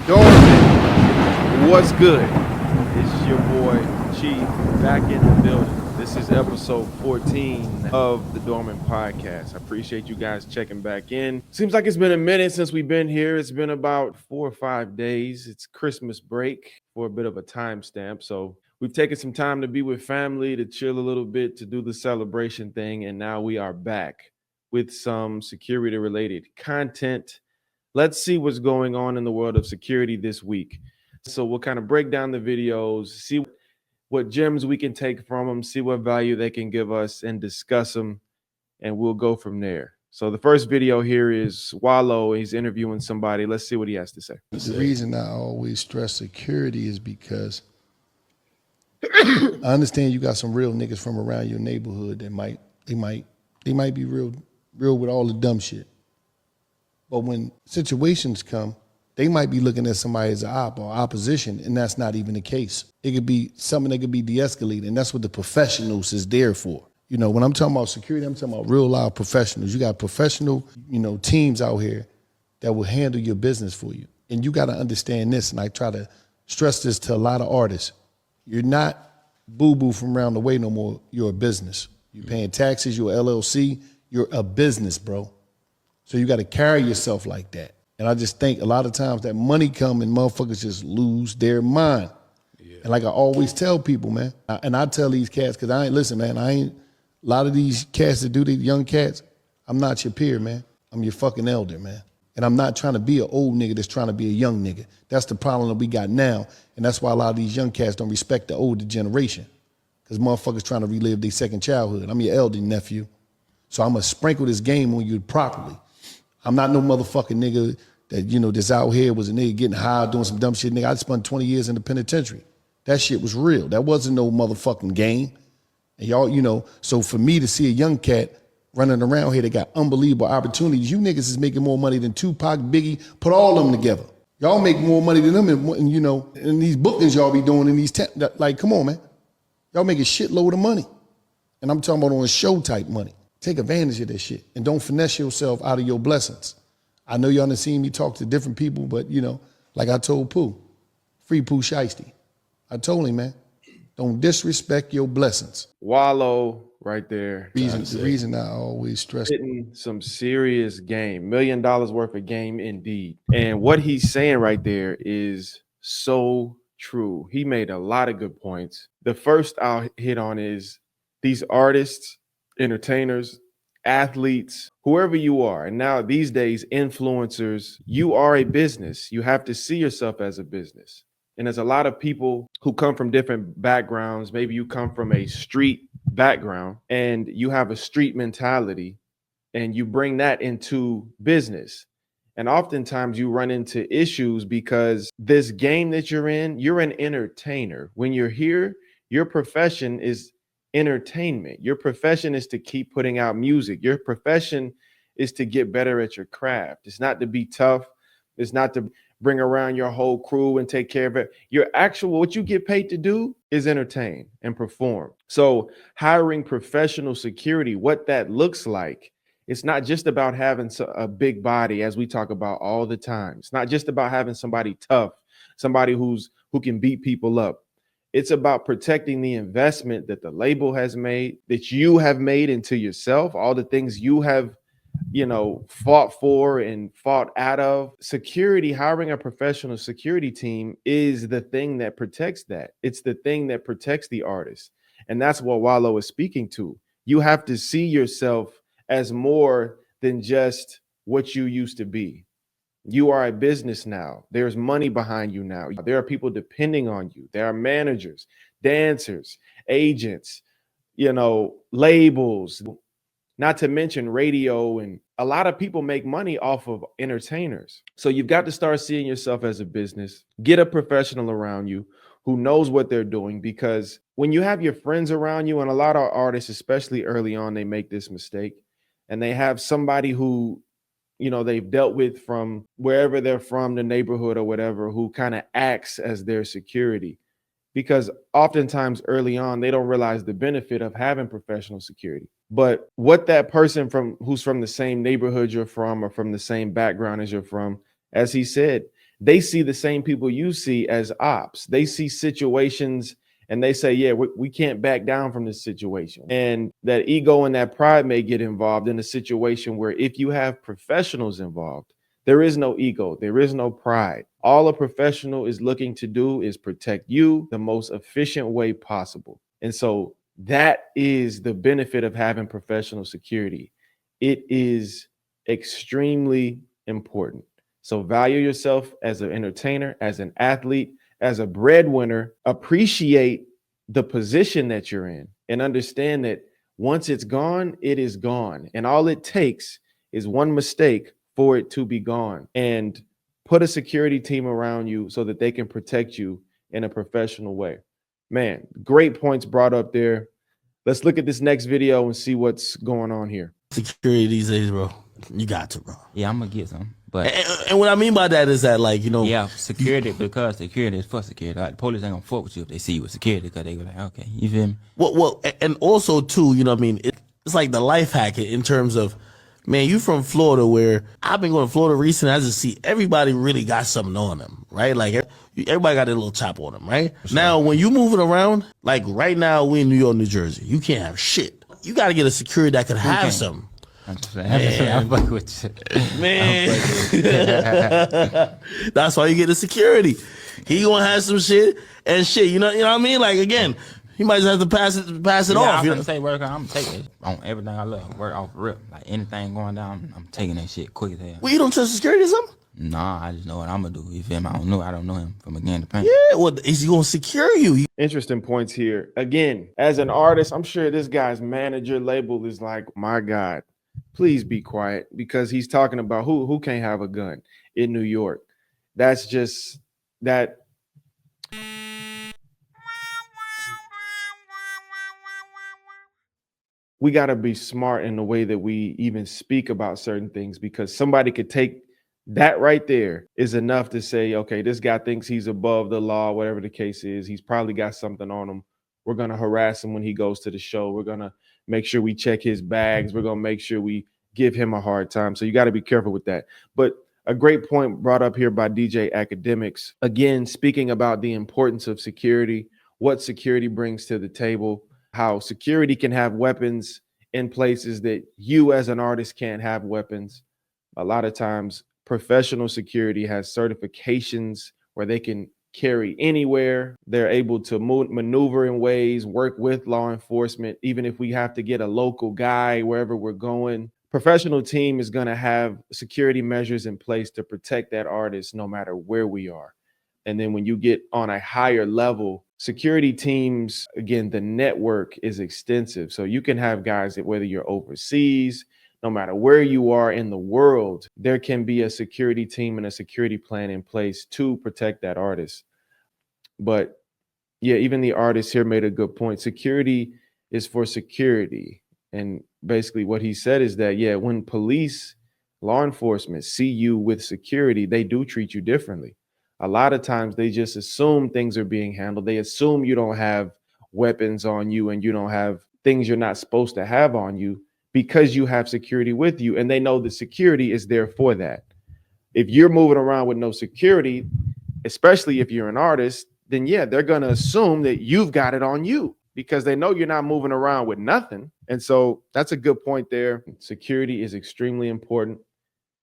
Doormen, what's good? This is your boy Chief back in the building. This is episode 14 of the Doormen Podcast. I appreciate you guys checking back in. Seems like it's been a minute since we've been here. It's been about 4 or 5 days. It's Christmas break for a bit of a timestamp. So we've taken some time to be with family, to chill a little bit, to do the celebration thing. And now we are back with some security related content. Let's see what's going on in the world of security this week. So we'll kind of break down the videos, see what gems we can take from them, see what value they can give us, and discuss them, and we'll go from there. So the first video here is Wally. He's interviewing somebody. Let's see what he has to say. The reason I always stress security is because I understand you got some real niggas from around your neighborhood that might be real with all the dumb shit. But when situations come, they might be looking at somebody as an op or opposition, and that's not even the case. It could be something that could be de-escalated, and that's what the professionals is there for. You know, when I'm talking about security, I'm talking about real live professionals. You got professional, teams out here that will handle your business for you. And you got to understand this, and I try to stress this to a lot of artists. You're not boo-boo from around the way no more. You're a business. You're paying taxes, you're a LLC, you're a business, bro. So you got to carry yourself like that. And I just think a lot of times that money come and motherfuckers just lose their mind. Yeah. And like I always tell people, man, and I tell these cats, because a lot of these cats that do these young cats, I'm not your peer, man. I'm your fucking elder, man. And I'm not trying to be an old nigga that's trying to be a young nigga. That's the problem that we got now. And that's why a lot of these young cats don't respect the older generation. Because motherfuckers trying to relive their second childhood. I'm your elder nephew. So I'm going to sprinkle this game on you properly. I'm not no motherfucking nigga that, that's out here was a nigga getting high, doing some dumb shit. Nigga, I spent 20 years in the penitentiary. That shit was real. That wasn't no motherfucking game. And y'all, so for me to see a young cat running around here that got unbelievable opportunities, you niggas is making more money than Tupac, Biggie, put all of them together. Y'all make more money than them in these bookings y'all be doing in these, like, come on, man. Y'all make a shitload of money. And I'm talking about on a show type money. Take advantage of that shit and don't finesse yourself out of your blessings. I know y'all done seen me talk to different people, but like I told Pooh, free Pooh Shiesty. I told him, man, don't disrespect your blessings. Wallow right there. The reason I always stress hitting some serious game, $1 million worth of game indeed. And what he's saying right there is so true. He made a lot of good points. The first I'll hit on is these artists, entertainers, athletes, whoever you are. And now these days, influencers, you are a business. You have to see yourself as a business. And there's a lot of people who come from different backgrounds. Maybe you come from a street background and you have a street mentality and you bring that into business. And oftentimes you run into issues because this game that you're an entertainer. When you're here, your profession is entertainment. Your profession is to keep putting out music. Your profession is to get better at your craft. It's not to be tough. It's not to bring around your whole crew and take care of it. What you get paid to do is entertain and perform. So hiring professional security, what that looks like, it's not just about having a big body, as we talk about all the time. It's not just about having somebody tough, somebody who can beat people up. It's about protecting the investment that the label has made, that you have made into yourself, all the things you have, fought for and fought out of. Security, hiring a professional security team is the thing that protects that. It's the thing that protects the artist. And that's what Wallo is speaking to. You have to see yourself as more than just what you used to be. You are a business now. There's money behind you now. There are people depending on you. There are managers, dancers, agents, labels, not to mention radio. And a lot of people make money off of entertainers. So you've got to start seeing yourself as a business. Get a professional around you who knows what they're doing, because when you have your friends around you, and a lot of artists, especially early on, they make this mistake, and they have somebody who they've dealt with from wherever they're from, the neighborhood or whatever, who kind of acts as their security. Because oftentimes early on, they don't realize the benefit of having professional security. But what that person who's from the same neighborhood you're from or from the same background as you're from, as he said, they see the same people you see as ops. They see situations and they say, yeah, we can't back down from this situation. And that ego and that pride may get involved in a situation where if you have professionals involved, there is no ego, there is no pride. All a professional is looking to do is protect you the most efficient way possible. And so that is the benefit of having professional security. It is extremely important. So value yourself as an entertainer, as an athlete, as a breadwinner. Appreciate the position that you're in and understand that once it's gone, it is gone. And all it takes is one mistake for it to be gone. And put a security team around you so that they can protect you in a professional way. Man, great points brought up there. Let's look at this next video and see what's going on here. Security these days, bro. You got to, bro. Yeah, I'm gonna get some. But and what I mean by that is that, like, you know, yeah, security, because security is for security. Like, the police ain't gonna fuck with you if they see you with security, because they go like, okay, you feel me? Well, and also too, you know what I mean? It's like the life hack in terms of, man, you from Florida, where I've been going to Florida recently. I just see everybody really got something on them, right? Like everybody got a little chop on them, right? Sure. Now, when you moving around, like right now, we in New York, New Jersey, you can't have shit. You got to get a security that could have something. I'm fucking with you. Man. That's why you get the security. He gonna have some shit and shit. You know what I mean? Like, again, he might just have to pass it off. I'm gonna say work. I'm taking it on everything I love. Work off rip. Like, anything going down, I'm taking that shit quick as hell. Well, you don't trust security or something? Nah, I just know what I'm gonna do. You feel me? I don't know him from again to paint. Yeah, well, is he gonna secure you? Interesting points here. Again, as an artist, I'm sure this guy's manager label is like, my God, please be quiet, because he's talking about who can't have a gun in New York. That's just that. We got to be smart in the way that we even speak about certain things, because somebody could take that right there is enough to say, okay, this guy thinks he's above the law, whatever the case is. He's probably got something on him. We're going to harass him when he goes to the show. We're going to make sure we check his bags. We're going to make sure we give him a hard time. So you got to be careful with that. But a great point brought up here by DJ Akademics. Again, speaking about the importance of security, what security brings to the table, how security can have weapons in places that you as an artist can't have weapons. A lot of times, professional security has certifications where they can carry anywhere. They're able to maneuver in ways, work with law enforcement, even if we have to get a local guy wherever we're going. Professional team is going to have security measures in place to protect that artist no matter where we are. And then when you get on a higher level, security teams, again, the network is extensive. So you can have guys that, whether you're overseas, no matter where you are in the world, there can be a security team and a security plan in place to protect that artist. But yeah, even the artist here made a good point. Security is for security. And basically what he said is that, yeah, when police, law enforcement see you with security, they do treat you differently. A lot of times they just assume things are being handled. They assume you don't have weapons on you and you don't have things you're not supposed to have on you, because you have security with you, and they know the security is there for that. If you're moving around with no security, especially if you're an artist, then yeah, they're going to assume that you've got it on you, because they know you're not moving around with nothing. And so that's a good point there. Security is extremely important.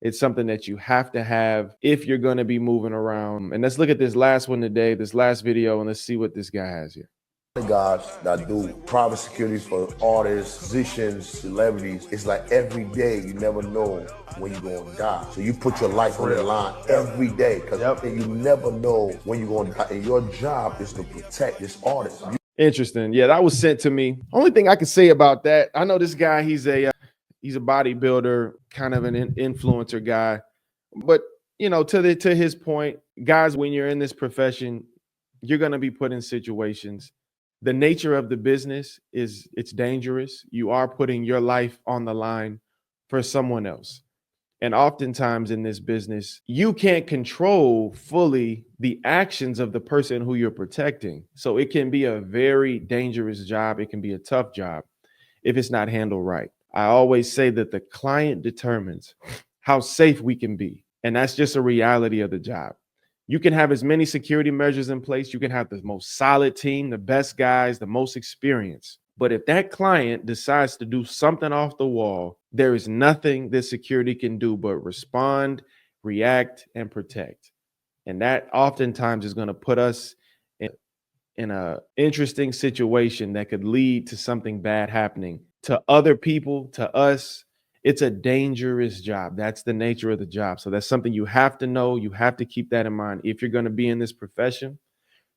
It's something that you have to have if you're going to be moving around. And let's look at this last one today, this last video, and let's see what this guy has here. Bodyguards that do private security for artists, musicians, celebrities. It's like every day you never know when you're going to die. So you put your life on the line every day, because you never know when you're going to die. And your job is to protect this artist. Interesting. Yeah, that was sent to me. Only thing I can say about that, I know this guy, he's a bodybuilder, kind of an influencer guy. But, you know, to his point, guys, when you're in this profession, you're going to be put in situations. The nature of the business is it's dangerous. You are putting your life on the line for someone else. And oftentimes in this business, you can't control fully the actions of the person who you're protecting. So it can be a very dangerous job. It can be a tough job if it's not handled right. I always say that the client determines how safe we can be. And that's just a reality of the job. You can have as many security measures in place. You can have the most solid team, the best guys, the most experience. But if that client decides to do something off the wall, there is nothing that security can do but respond, react, and protect. And that oftentimes is going to put us in a interesting situation that could lead to something bad happening to other people, to us. It's a dangerous job. That's the nature of the job. So that's something you have to know. You have to keep that in mind. If you're going to be in this profession,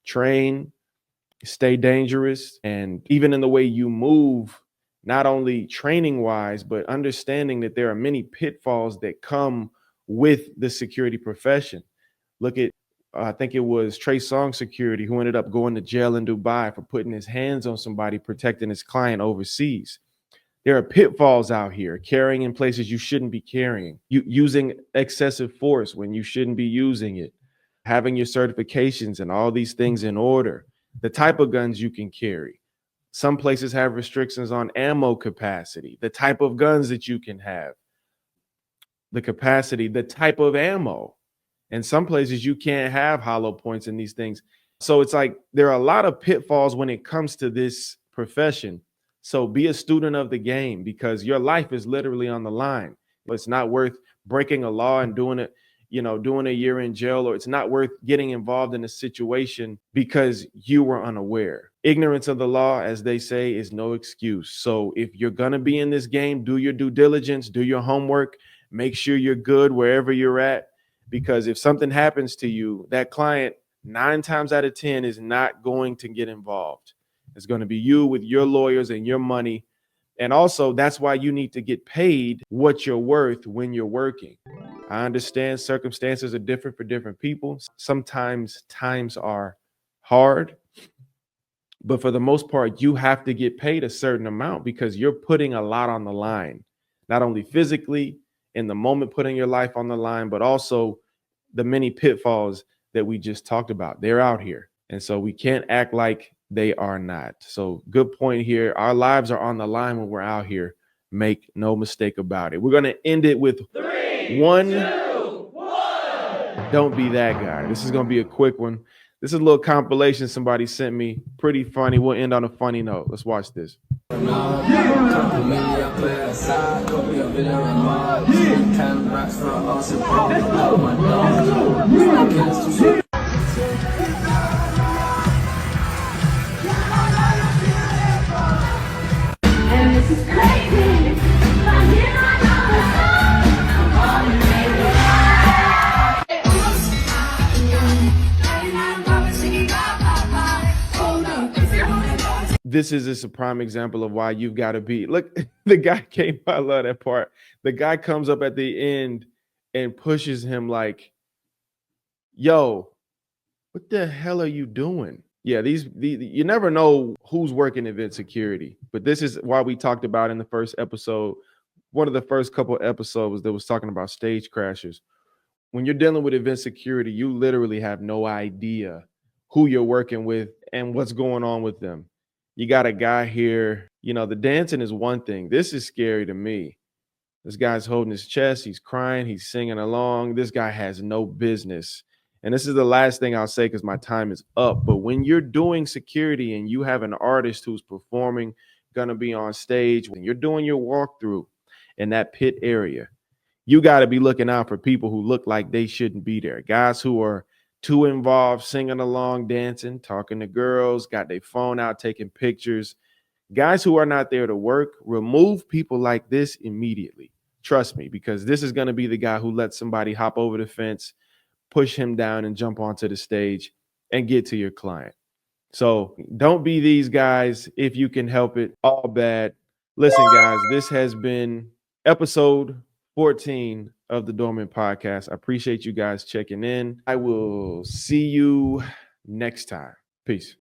train, stay dangerous, and even in the way you move, not only training wise, but understanding that there are many pitfalls that come with the security profession. Look at, I think it was Trey Songz security who ended up going to jail in Dubai for putting his hands on somebody protecting his client overseas. There are pitfalls out here, carrying in places you shouldn't be carrying, using excessive force when you shouldn't be using it, having your certifications and all these things in order, the type of guns you can carry. Some places have restrictions on ammo capacity, the type of guns that you can have, the capacity, the type of ammo. And some places you can't have hollow points in these things. So it's like there are a lot of pitfalls when it comes to this profession. So be a student of the game because your life is literally on the line. It's not worth breaking a law and doing it, doing a year in jail, or it's not worth getting involved in a situation because you were unaware. Ignorance of the law, as they say, is no excuse. So if you're going to be in this game, do your due diligence, do your homework, make sure you're good wherever you're at. Because if something happens to you, that client 9 times out of 10 is not going to get involved. It's going to be you with your lawyers and your money. And also, that's why you need to get paid what you're worth when you're working. I understand circumstances are different for different people. Sometimes times are hard. But for the most part, you have to get paid a certain amount because you're putting a lot on the line, not only physically, in the moment putting your life on the line, but also the many pitfalls that we just talked about. They're out here. And so we can't act like they are not. So good point here. Our lives are on the line when we're out here. Make no mistake about it. We're going to end it with 3, 1. Don't be that guy. This is going to be a quick one. This is a little compilation somebody sent me. Pretty funny. We'll end on a funny note. Let's watch this. This is a prime example of why you've got to be. Look, the guy came. I love that part. The guy comes up at the end and pushes him like, yo, what the hell are you doing? Yeah, these you never know who's working event security. But this is why we talked about in the first episode, one of the first couple episodes that was talking about stage crashers. When you're dealing with event security, you literally have no idea who you're working with and what's going on with them. You got a guy here, the dancing is one thing. This is scary to me. This guy's holding his chest. He's crying. He's singing along. This guy has no business. And this is the last thing I'll say because my time is up. But when you're doing security and you have an artist who's performing, going to be on stage, when you're doing your walkthrough in that pit area, you got to be looking out for people who look like they shouldn't be there. Guys who are too involved, singing along, dancing, talking to girls, got their phone out, taking pictures. Guys who are not there to work, remove people like this immediately. Trust me, because this is going to be the guy who lets somebody hop over the fence, push him down and jump onto the stage and get to your client. So don't be these guys if you can help it. All bad. Listen, guys, this has been episode 14 of the Doormen Podcast. I appreciate you guys checking in. I will see you next time. Peace.